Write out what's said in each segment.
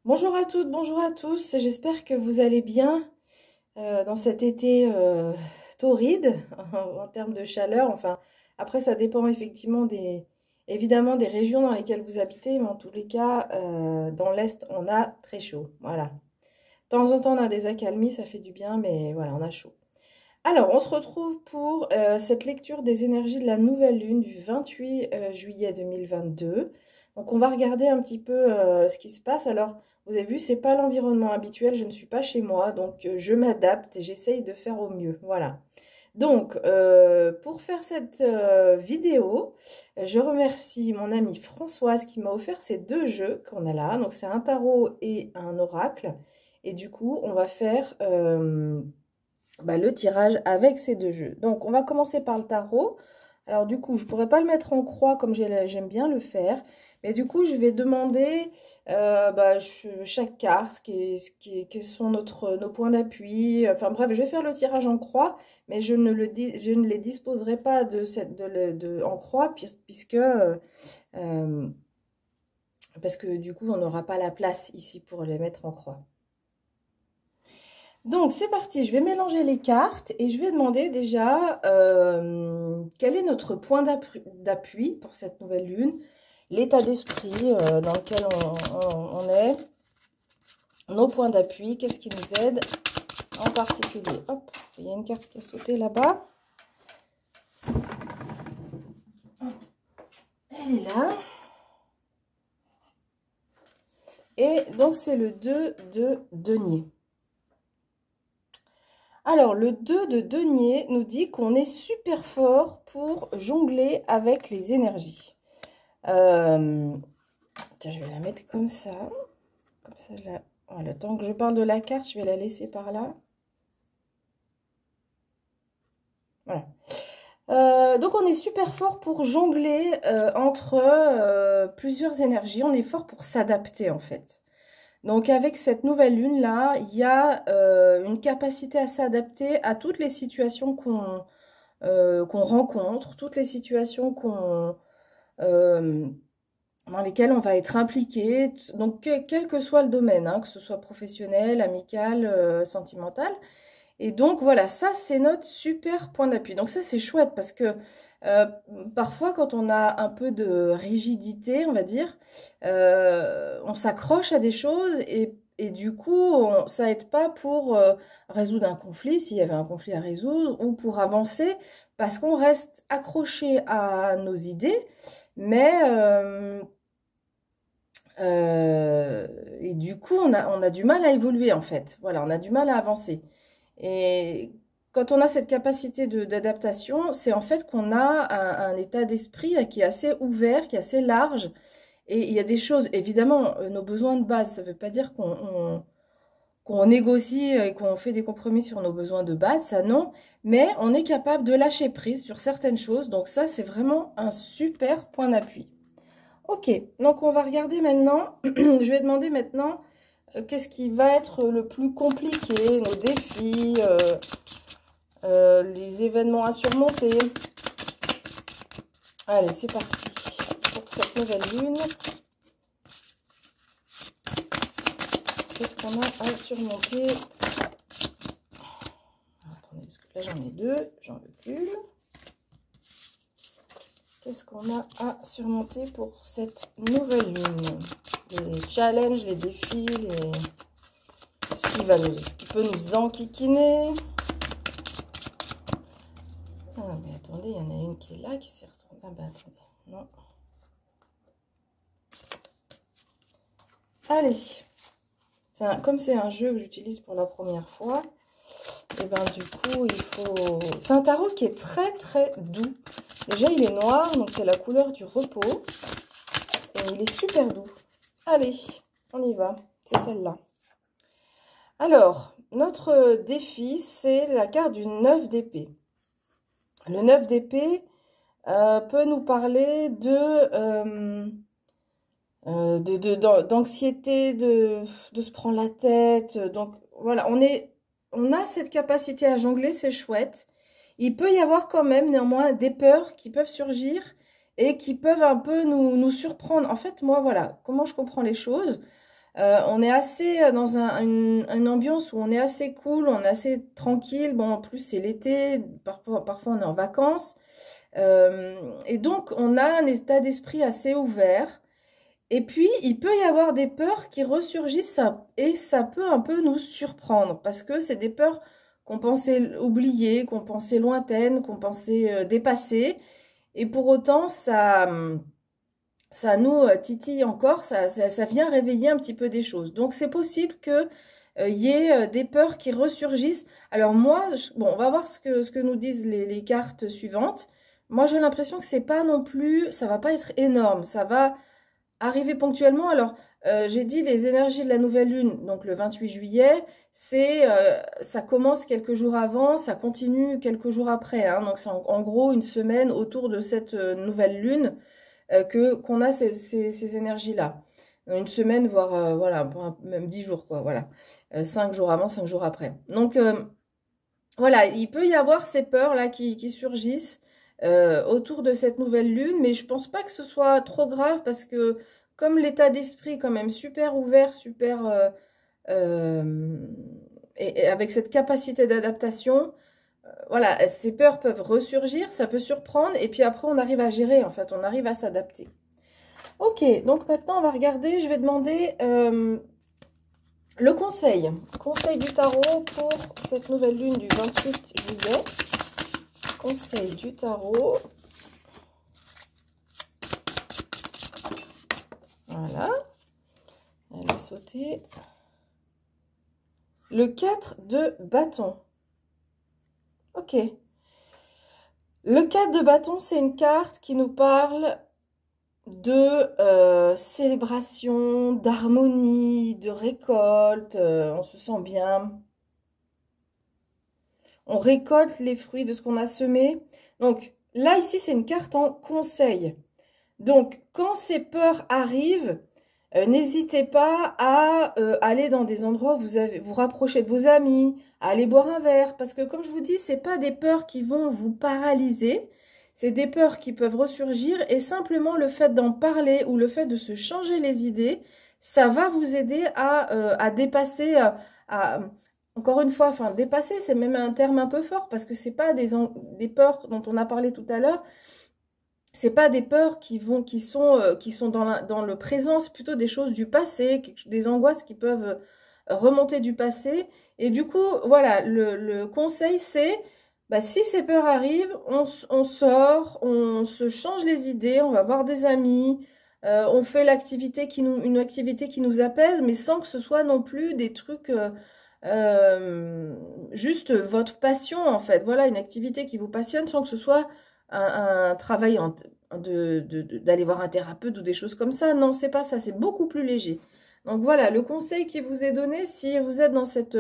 Bonjour à toutes, bonjour à tous, j'espère que vous allez bien dans cet été torride en termes de chaleur. Enfin, après ça dépend effectivement évidemment des régions dans lesquelles vous habitez, mais en tous les cas, dans l'Est, on a très chaud. Voilà. De temps en temps, on a des accalmies, ça fait du bien, mais voilà, on a chaud. Alors, on se retrouve pour cette lecture des énergies de la nouvelle lune du 28 juillet 2022. Donc, on va regarder un petit peu ce qui se passe. Alors, vous avez vu, c'est pas l'environnement habituel, je ne suis pas chez moi, donc je m'adapte et j'essaye de faire au mieux. Voilà. Donc, pour faire cette vidéo, je remercie mon amie Françoise qui m'a offert ces deux jeux qu'on a là. Donc, c'est un tarot et un oracle. Et du coup, on va faire le tirage avec ces deux jeux. Donc, on va commencer par le tarot. Alors, du coup, je ne pourrais pas le mettre en croix comme j'aime bien le faire. Mais du coup, je vais demander chaque carte, quels sont nos points d'appui. Enfin bref, je vais faire le tirage en croix, mais je ne les disposerai pas en croix, euh, parce que du coup, on n'aura pas la place ici pour les mettre en croix. Donc, c'est parti, je vais mélanger les cartes et je vais demander déjà quel est notre point d'appui pour cette nouvelle lune, l'état d'esprit dans lequel on est, nos points d'appui, qu'est-ce qui nous aide en particulier. Hop, il y a une carte qui a sauté là-bas. Elle est là. Et donc, c'est le 2 de denier. Alors, le 2 de denier nous dit qu'on est super fort pour jongler avec les énergies. Tiens, je vais la mettre comme ça. Comme ça, voilà, tant que je parle de la carte, je vais la laisser par là. Voilà. Donc, on est super fort pour jongler entre plusieurs énergies. On est fort pour s'adapter, en fait. Donc, avec cette nouvelle lune-là, il y a une capacité à s'adapter à toutes les situations qu'on rencontre, toutes les situations dans lesquelles on va être impliqué, donc quel que soit le domaine, hein, que ce soit professionnel, amical, sentimental. Et donc voilà, ça c'est notre super point d'appui. Donc ça c'est chouette parce que euh, parfois quand on a un peu de rigidité, on va dire, on s'accroche à des choses et du coup ça aide pas pour résoudre un conflit, s'il y avait un conflit à résoudre, ou pour avancer, parce qu'on reste accroché à nos idées, mais et du coup, on a du mal à évoluer, en fait. Voilà, on a du mal à avancer. Et quand on a cette capacité d'adaptation, c'est en fait qu'on a un état d'esprit qui est assez ouvert, qui est assez large. Et il y a des choses, évidemment, nos besoins de base, ça ne veut pas dire qu'on négocie et qu'on fait des compromis sur nos besoins de base, ça non. Mais on est capable de lâcher prise sur certaines choses. Donc ça, c'est vraiment un super point d'appui. Ok, donc on va regarder maintenant, je vais demander maintenant qu'est-ce qui va être le plus compliqué, nos défis, les événements à surmonter. Allez, c'est parti pour cette nouvelle lune. Qu'est-ce qu'on a à surmonter? Attendez, parce que là j'en ai deux, j'en veux qu'une. Qu'est-ce qu'on a à surmonter pour cette nouvelle lune? Les challenges, les défis, ce qui peut nous enquiquiner. Ah, mais attendez, il y en a une qui est là, qui s'est retournée. Ah, bah attendez, non. Allez, comme c'est un jeu que j'utilise pour la première fois, et ben du coup, il faut... C'est un tarot qui est très très doux. Déjà, il est noir, donc c'est la couleur du repos. Et il est super doux. Allez, on y va. C'est celle-là. Alors, notre défi, c'est la carte du 9 d'épée. Le 9 d'épée peut nous parler d'anxiété, de se prendre la tête. Donc voilà, on a cette capacité à jongler, c'est chouette. Il peut y avoir quand même néanmoins des peurs qui peuvent surgir et qui peuvent un peu nous surprendre. En fait, moi, voilà, comment je comprends les choses. On est assez dans une ambiance où on est assez cool, on est assez tranquille. Bon, en plus, c'est l'été, parfois on est en vacances. Et donc, on a un état d'esprit assez ouvert. Et puis, il peut y avoir des peurs qui ressurgissent et ça peut un peu nous surprendre parce que c'est des peurs qu'on pensait oublier, qu'on pensait lointaines, qu'on pensait dépasser. Et pour autant, ça nous titille encore, ça vient réveiller un petit peu des choses. Donc, c'est possible que y ait des peurs qui ressurgissent. Alors moi, bon, on va voir ce que nous disent les cartes suivantes. Moi, j'ai l'impression que c'est pas non plus, ça va pas être énorme, ça va arriver ponctuellement. Alors, j'ai dit les énergies de la nouvelle lune, donc le 28 juillet, ça commence quelques jours avant, ça continue quelques jours après, hein. Donc, c'est en gros une semaine autour de cette nouvelle lune qu'on a ces énergies-là. Une semaine, voire voilà, même 10 jours, quoi, voilà. 5 jours avant, 5 jours après. Donc, voilà, il peut y avoir ces peurs-là qui surgissent autour de cette nouvelle lune, mais je pense pas que ce soit trop grave parce que comme l'état d'esprit est quand même super ouvert, super euh, et avec cette capacité d'adaptation, voilà, ces peurs peuvent ressurgir, ça peut surprendre, et puis après on arrive à gérer, en fait, on arrive à s'adapter. Ok, donc maintenant on va regarder, je vais demander le conseil du tarot pour cette nouvelle lune du 28 juillet. Conseil du tarot. Voilà. Elle a sauté. Le 4 de bâton. Ok. Le 4 de bâton, c'est une carte qui nous parle de célébration, d'harmonie, de récolte. On se sent bien. On récolte les fruits de ce qu'on a semé. Donc là, ici, c'est une carte en conseil. Donc, quand ces peurs arrivent, n'hésitez pas à aller dans des endroits où vous rapprocher de vos amis, à aller boire un verre. Parce que comme je vous dis, ce n'est pas des peurs qui vont vous paralyser. C'est des peurs qui peuvent ressurgir. Et simplement le fait d'en parler ou le fait de se changer les idées, ça va vous aider à dépasser, encore une fois, enfin dépasser, c'est même un terme un peu fort parce que c'est pas des peurs dont on a parlé tout à l'heure. C'est pas des peurs qui sont dans le présent, c'est plutôt des choses du passé, des angoisses qui peuvent remonter du passé. Et du coup, voilà, le conseil c'est, bah, si ces peurs arrivent, on sort, on se change les idées, on va voir des amis, on fait une activité qui nous apaise, mais sans que ce soit non plus des trucs juste votre passion en fait. Voilà, une activité qui vous passionne sans que ce soit un travail d'aller voir un thérapeute ou des choses comme ça. Non, c'est pas ça, c'est beaucoup plus léger. Donc voilà, le conseil qui vous est donné, si vous êtes dans cette...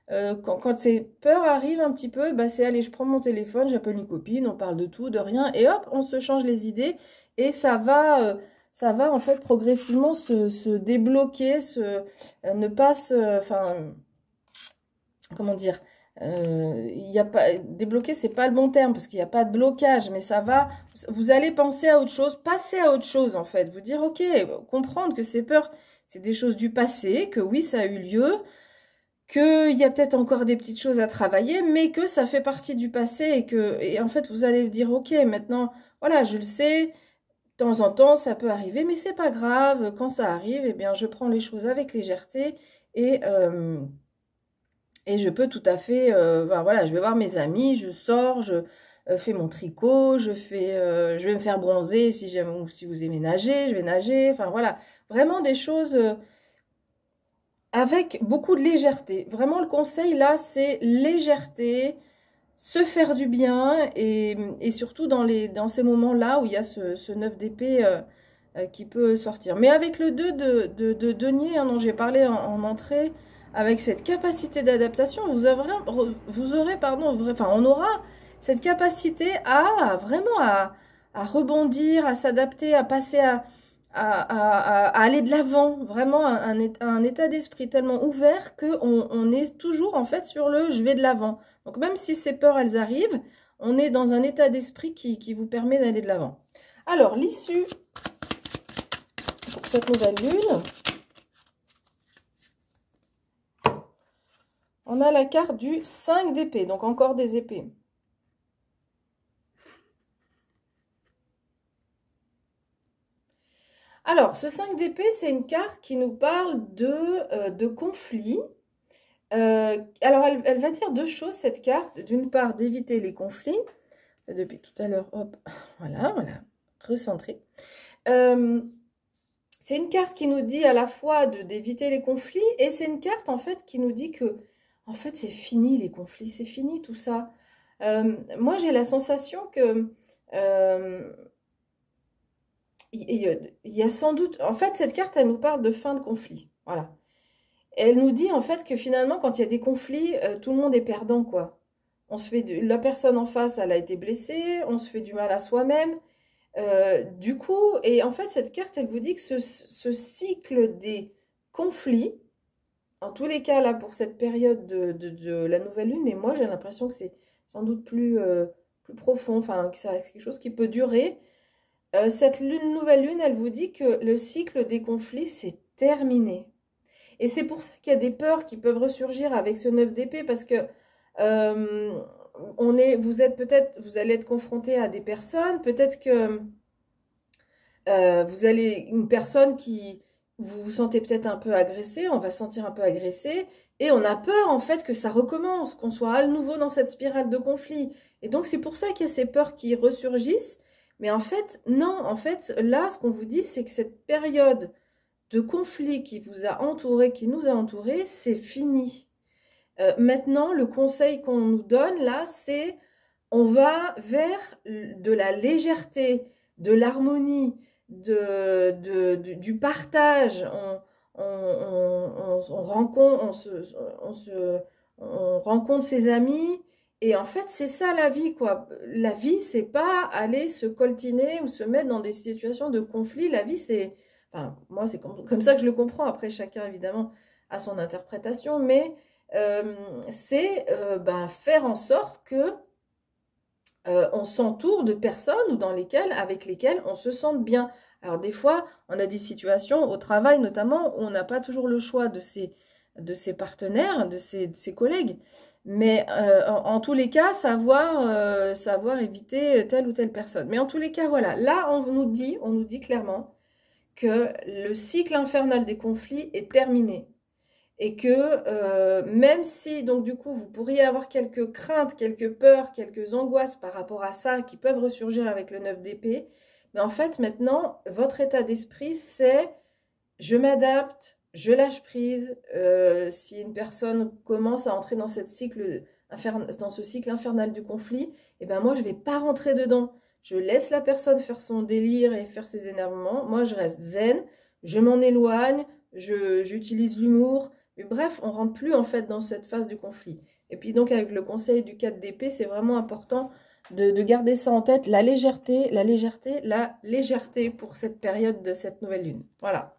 quand ces peurs arrivent un petit peu, bah c'est allez, je prends mon téléphone, j'appelle une copine, on parle de tout, de rien, et hop, on se change les idées, et ça va en fait progressivement se débloquer, ne pas se... Enfin, comment dire, il y a pas débloquer, c'est pas le bon terme parce qu'il n'y a pas de blocage, mais ça va, vous allez penser à autre chose, passer à autre chose en fait, vous dire ok, comprendre que ces peurs c'est des choses du passé, que oui ça a eu lieu, qu'il y a peut-être encore des petites choses à travailler, mais que ça fait partie du passé et en fait vous allez dire ok, maintenant voilà, je le sais, de temps en temps ça peut arriver, mais c'est pas grave, quand ça arrive, eh bien je prends les choses avec légèreté et et je peux tout à fait, ben voilà, je vais voir mes amis, je sors, je fais mon tricot, je vais me faire bronzer si j'aime ou si vous aimez nager, je vais nager. Enfin voilà, vraiment des choses avec beaucoup de légèreté. Vraiment le conseil là, c'est légèreté, se faire du bien et surtout dans ces moments-là où il y a ce 9 d'épée qui peut sortir. Mais avec le 2 de denier, hein, dont j'ai parlé en entrée, avec cette capacité d'adaptation, on aura cette capacité à vraiment à rebondir, à s'adapter, à passer à aller de l'avant, vraiment un état d'esprit tellement ouvert qu'on est toujours en fait sur le je vais de l'avant. Donc même si ces peurs elles arrivent, on est dans un état d'esprit qui vous permet d'aller de l'avant. Alors l'issue pour cette nouvelle lune, On a la carte du 5 d'épée, donc encore des épées. Alors, ce 5 d'épée, c'est une carte qui nous parle de conflits. Alors, elle va dire deux choses, cette carte. D'une part, d'éviter les conflits. Depuis tout à l'heure, hop, voilà, recentrer. C'est une carte qui nous dit à la fois d'éviter les conflits, et c'est une carte, en fait, qui nous dit que, en fait, c'est fini les conflits, c'est fini tout ça. Moi, j'ai la sensation que... il y a sans doute... En fait, cette carte, elle nous parle de fin de conflit. Voilà. Elle nous dit, en fait, que finalement, quand il y a des conflits, tout le monde est perdant, quoi. On se fait la personne en face, elle a été blessée, on se fait du mal à soi-même. Du coup, et en fait, cette carte, elle vous dit que ce cycle des conflits, en tous les cas, là, pour cette période de la nouvelle lune, mais moi, j'ai l'impression que c'est sans doute plus profond, enfin, que c'est quelque chose qui peut durer. Cette nouvelle lune, elle vous dit que le cycle des conflits, c'est terminé. Et c'est pour ça qu'il y a des peurs qui peuvent ressurgir avec ce 9 d'épée, parce que euh, vous allez être confronté à des personnes, peut-être que vous allez, une personne qui, vous vous sentez peut-être un peu agressé, on va se sentir un peu agressé, et on a peur en fait que ça recommence, qu'on soit à nouveau dans cette spirale de conflit. Et donc c'est pour ça qu'il y a ces peurs qui ressurgissent. Mais en fait, non, en fait, là, ce qu'on vous dit, c'est que cette période de conflit qui vous a entouré, qui nous a entourés, c'est fini. Maintenant, le conseil qu'on nous donne là, c'est on va vers de la légèreté, de l'harmonie, du partage. On rencontre, on rencontre ses amis. Et en fait, c'est ça la vie, quoi. La vie, c'est pas aller se coltiner ou se mettre dans des situations de conflit. La vie, c'est... Enfin, moi, c'est comme ça que je le comprends. Après, chacun, évidemment, a son interprétation. Mais c'est faire en sorte que on s'entoure de personnes ou avec lesquelles on se sente bien. Alors des fois, on a des situations au travail notamment où on n'a pas toujours le choix de ses partenaires, de ses collègues. Mais en tous les cas, savoir éviter telle ou telle personne. Mais en tous les cas, voilà. Là, on nous dit clairement que le cycle infernal des conflits est terminé. Et que même si, donc du coup, vous pourriez avoir quelques craintes, quelques peurs, quelques angoisses par rapport à ça qui peuvent ressurgir avec le 9 d'épée, mais en fait, maintenant, votre état d'esprit, c'est je m'adapte, je lâche prise. Si une personne commence à entrer dans dans ce cycle infernal du conflit, eh ben moi, je ne vais pas rentrer dedans. Je laisse la personne faire son délire et faire ses énervements. Moi, je reste zen, je m'en éloigne, j'utilise l'humour. Mais bref, on rentre plus en fait dans cette phase du conflit. Et puis donc avec le conseil du 4 d'épée, c'est vraiment important de garder ça en tête, la légèreté, la légèreté, la légèreté pour cette période de cette nouvelle lune. Voilà.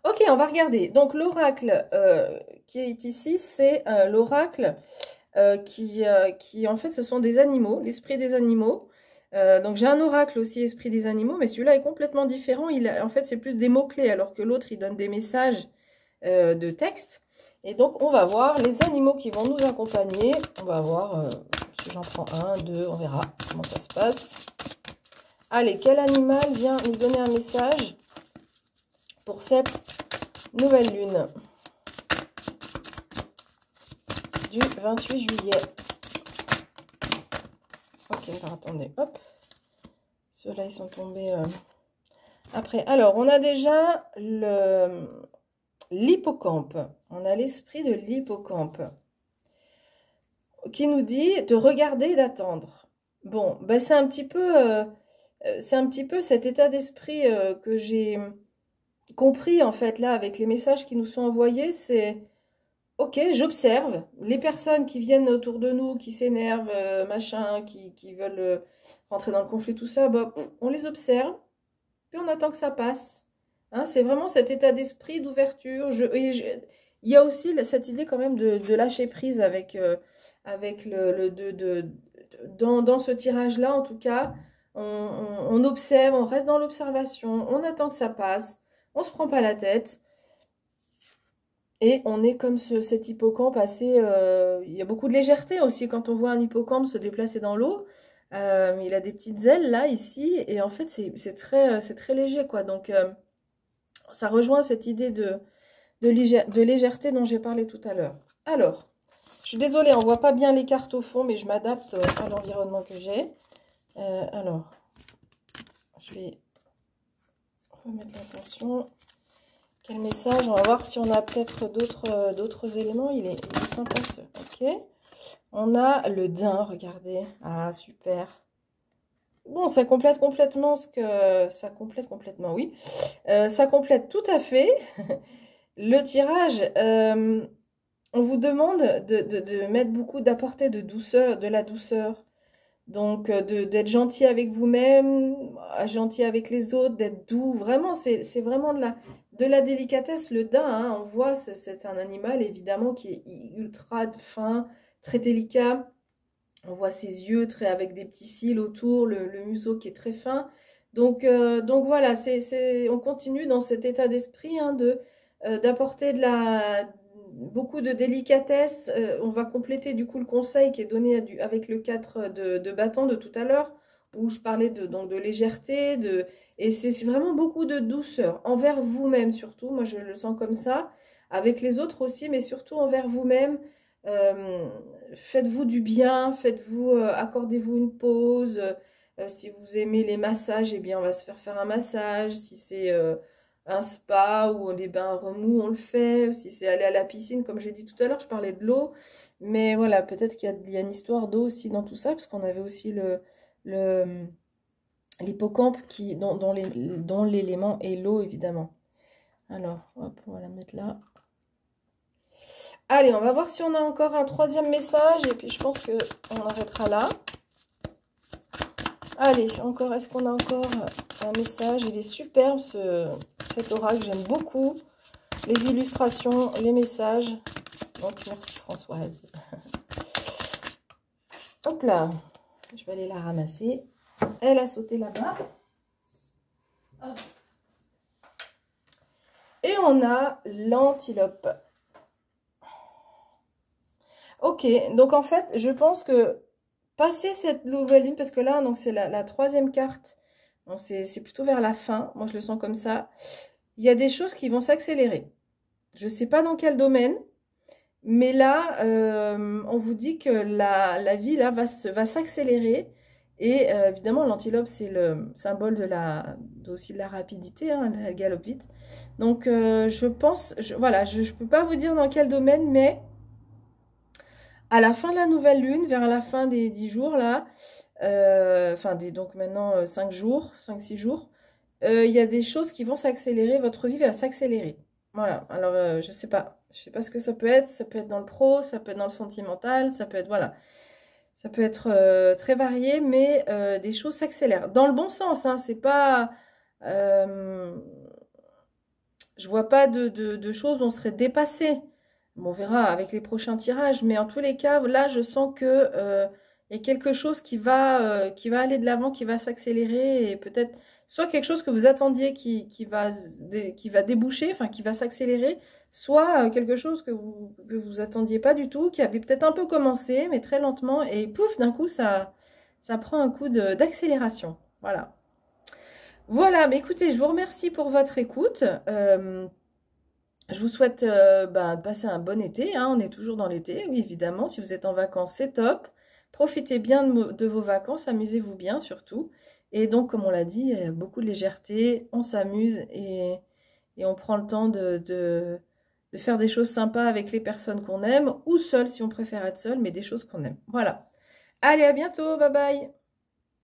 Ok, on va regarder. Donc l'oracle qui est ici, c'est l'oracle qui en fait ce sont des animaux, l'esprit des animaux. Donc j'ai un oracle aussi, esprit des animaux, mais celui-là est complètement différent. En fait, c'est plus des mots-clés, alors que l'autre, il donne des messages de texte. Et donc, on va voir les animaux qui vont nous accompagner. On va voir si j'en prends un, deux, on verra comment ça se passe. Allez, quel animal vient nous donner un message pour cette nouvelle lune du 28 juillet. Ok, alors attendez, hop. Ceux-là, ils sont tombés après. Alors, on a déjà l'hippocampe. On a l'esprit de l'hippocampe qui nous dit de regarder et d'attendre. Bon, ben c'est un petit peu cet état d'esprit que j'ai compris en fait là avec les messages qui nous sont envoyés. C'est ok, j'observe les personnes qui viennent autour de nous, qui s'énervent, machin, qui veulent rentrer dans le conflit, tout ça. Bah, on les observe, puis on attend que ça passe. Hein, c'est vraiment cet état d'esprit d'ouverture. Il y a aussi cette idée quand même de lâcher prise avec dans ce tirage-là, en tout cas. On observe, on reste dans l'observation, on attend que ça passe, on se prend pas la tête. Et on est comme cet hippocampe assez... il y a beaucoup de légèreté aussi quand on voit un hippocampe se déplacer dans l'eau. Il a des petites ailes là, ici, et en fait c'est très léger quoi. Donc ça rejoint cette idée de légèreté dont j'ai parlé tout à l'heure. Alors, je suis désolée, on voit pas bien les cartes au fond, mais je m'adapte à l'environnement que j'ai. Alors, je vais remettre l'attention. Quel message? On va voir si on a peut-être d'autres éléments. Il est sympa ce. Ok. On a le daim, regardez. Ah, super. Bon, ça complète complètement ce que... Ça complète complètement, oui. Ça complète tout à fait le tirage. On vous demande de mettre beaucoup, d'apporter de douceur, de la douceur. Donc, d'être gentil avec vous-même, gentil avec les autres, d'être doux. Vraiment, c'est vraiment de la délicatesse. Le daim, hein, on voit, c'est un animal, évidemment, qui est ultra fin, très délicat. On voit ses yeux avec des petits cils autour, le museau qui est très fin. Donc voilà, on continue dans cet état d'esprit hein, d'apporter beaucoup de délicatesse. On va compléter du coup le conseil qui est donné avec le 4 de bâton de tout à l'heure, où je parlais donc de légèreté, et c'est vraiment beaucoup de douceur, envers vous-même surtout, moi je le sens comme ça, avec les autres aussi, mais surtout envers vous-même. Euh, Faites-vous du bien, accordez-vous une pause. Si vous aimez les massages, eh bien on va se faire un massage. Si c'est un spa ou des bains remous, on le fait. Si c'est aller à la piscine, comme j'ai dit tout à l'heure, je parlais de l'eau. Mais voilà, peut-être qu'il y a une histoire d'eau aussi dans tout ça, parce qu'on avait aussi l'hippocampe dont l'élément est l'eau, évidemment. Alors, hop, on va la mettre là. Allez, on va voir si on a encore un troisième message, et puis je pense qu'on arrêtera là. Allez, est-ce qu'on a encore un message? Il est superbe, cet oracle, j'aime beaucoup. Les illustrations, les messages. Donc, merci Françoise. Hop là, je vais aller la ramasser. Elle a sauté là-bas. Et on a l'antilope. Ok, donc en fait, je pense que passer cette nouvelle lune, parce que là, donc c'est la troisième carte, c'est plutôt vers la fin, moi je le sens comme ça, il y a des choses qui vont s'accélérer. Je ne sais pas dans quel domaine, mais là, on vous dit que la vie là va s'accélérer. Et évidemment, l'antilope, c'est le symbole aussi de la rapidité, hein, elle galope vite. Donc, je pense, voilà, je ne peux pas vous dire dans quel domaine, mais à la fin de la nouvelle lune, vers la fin des 10 jours, là, donc maintenant 5 jours, 5-6 jours, il y a des choses qui vont s'accélérer, votre vie va s'accélérer. Voilà, alors je sais pas ce que ça peut être dans le pro, ça peut être dans le sentimental, ça peut être, voilà, ça peut être très varié, mais des choses s'accélèrent. Dans le bon sens, hein, c'est pas... je vois pas de choses où on serait dépassé. Bon, on verra avec les prochains tirages, mais en tous les cas, là, je sens que il y a quelque chose qui va aller de l'avant, qui va s'accélérer, et peut-être soit quelque chose que vous attendiez qui va déboucher, enfin qui va s'accélérer, soit quelque chose que vous attendiez pas du tout, qui avait peut-être un peu commencé, mais très lentement, et pouf, d'un coup, ça prend un coup d'accélération. Voilà. Voilà, mais écoutez, je vous remercie pour votre écoute. Je vous souhaite de passer un bon été, hein. On est toujours dans l'été, oui, évidemment. Si vous êtes en vacances, c'est top. Profitez bien de vos vacances, amusez-vous bien surtout. Et donc, comme on l'a dit, beaucoup de légèreté, on s'amuse et on prend le temps de faire des choses sympas avec les personnes qu'on aime, ou seul si on préfère être seul, mais des choses qu'on aime. Voilà. Allez, à bientôt, bye bye!